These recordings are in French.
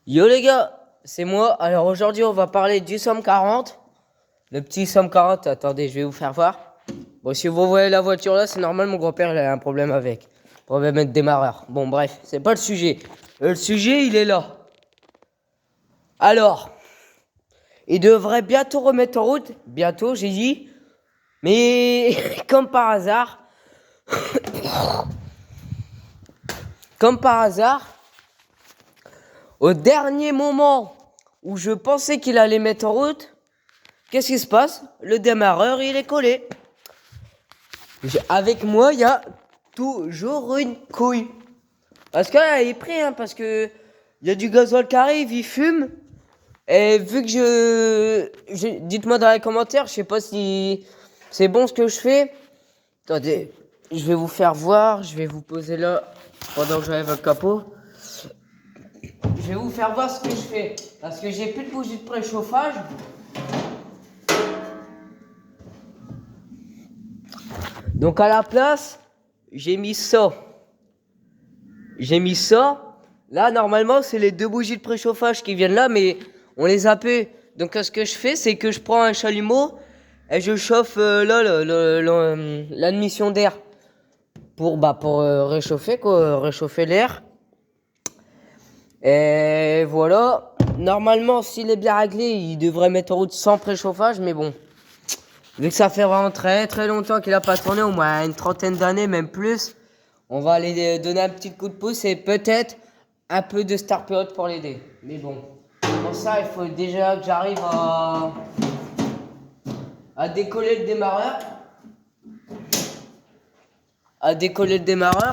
Yo les gars, c'est moi. Alors aujourd'hui on va parler du Somme 40. Le petit Somme 40, attendez, je vais vous faire voir. Bon, si vous voyez la voiture là, c'est normal, mon grand-père il a un problème avec. Problème de démarreur. Bon bref, c'est pas le sujet. Le sujet il est là. Alors, il devrait bientôt remettre en route. Bientôt, j'ai dit. Mais comme par hasard, comme par hasard, au dernier moment où je pensais qu'il allait mettre en route, qu'est-ce qui se passe? Le démarreur, il est collé. Avec moi, il y a toujours une couille. Parce que là, il est pris, hein, parce que il y a du gasoil qui arrive, il fume. Et vu que dites-moi dans les commentaires, je sais pas si c'est bon ce que je fais. Attendez, je vais vous faire voir, je vais vous poser là pendant que j'enlève le capot. Je vais vous faire voir ce que je fais. Parce que j'ai plus de bougie de préchauffage. Donc à la place, j'ai mis ça. Là, normalement, c'est les deux bougies de préchauffage qui viennent là, mais on les a peu. Donc ce que je fais, c'est que je prends un chalumeau et je chauffe l'admission d'air pour réchauffer quoi, réchauffer l'air. Et voilà. Normalement, s'il est bien réglé, il devrait mettre en route sans préchauffage, mais bon. Vu que ça fait vraiment très très longtemps qu'il a pas tourné, au moins une trentaine d'années, même plus, on va aller donner un petit coup de pouce et peut-être un peu de star period pour l'aider. Mais bon, pour ça, il faut déjà que j'arrive à décoller le démarreur.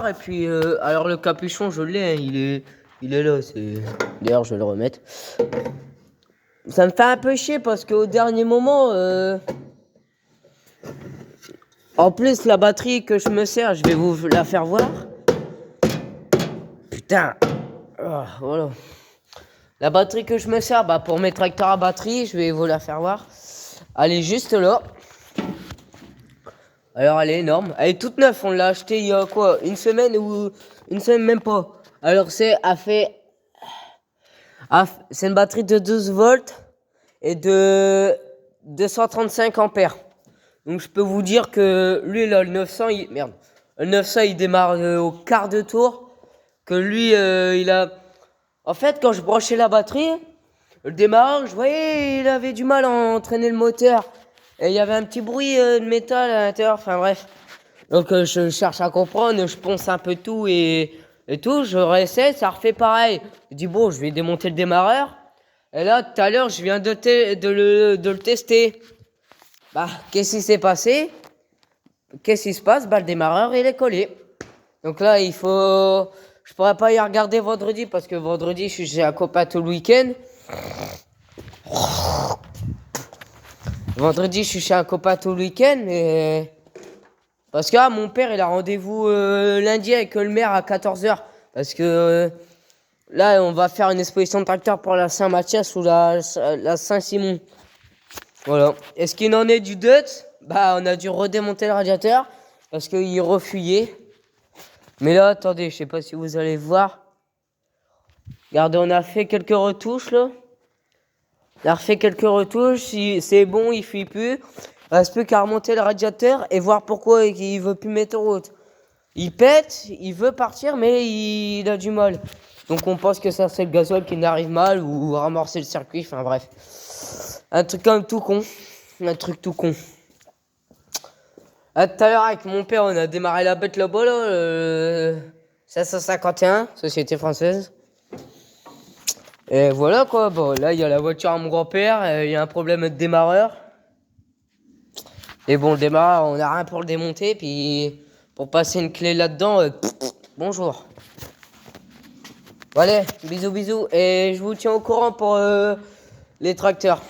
Et puis, alors le capuchon, je l'ai, hein, il est là. D'ailleurs, je vais le remettre. Ça me fait un peu chier parce qu'au dernier moment, en plus, la batterie que je me sers, je vais vous la faire voir. Putain. Oh, voilà. La batterie que je me sers, pour mes tracteurs à batterie, je vais vous la faire voir. Elle est juste là. Alors, elle est énorme. Elle est toute neuve. On l'a achetée il y a quoi? Une semaine ou une semaine même pas. Alors, c'est une batterie de 12 volts et de 235 ampères. Donc je peux vous dire que lui là, le 900, le 900 il démarre au quart de tour. Que lui, il a... En fait, quand je branchais la batterie, le démarrage, je voyais, il avait du mal à entraîner le moteur. Et il y avait un petit bruit de métal à l'intérieur, enfin bref. Donc je cherche à comprendre, je ponce un peu tout et tout, je réessaie, ça refait pareil. Je dis bon, je vais démonter le démarreur. Et là, tout à l'heure, je viens de le tester. Qu'est-ce qui s'est passé? Qu'est-ce qui se passe? Le démarreur, il est collé. Donc là, je pourrais pas y regarder vendredi parce que vendredi, je suis chez un copain tout le week-end. Vendredi, je suis chez un copain tout le week-end. Parce que mon père, il a rendez-vous lundi avec le maire à 14h. Parce que là, on va faire une exposition de tracteur pour la Saint-Mathias ou la Saint-Simon. Voilà. Et ce qu'il en est du DUT, on a dû redémonter le radiateur parce qu'il refuyait. Mais là, attendez, je sais pas si vous allez voir. Regardez, on a fait quelques retouches là. On a refait quelques retouches. Si c'est bon, il fuit plus. Il reste plus qu'à remonter le radiateur et voir pourquoi il veut plus mettre en route. Il pète, il veut partir, mais il a du mal. Donc on pense que ça c'est le gasoil qui n'arrive mal ou ramorcer le circuit. Enfin bref. Un truc quand même tout con. Un truc tout con. Tout à l'heure avec mon père, on a démarré la bête là-bas, là, 551, Société Française. Et voilà quoi, bon là il y a la voiture à mon grand-père, il y a un problème de démarreur. Et bon, le démarreur, on n'a rien pour le démonter, puis pour passer une clé là-dedans, bonjour. Bon, allez, bisous bisous, et je vous tiens au courant pour les tracteurs.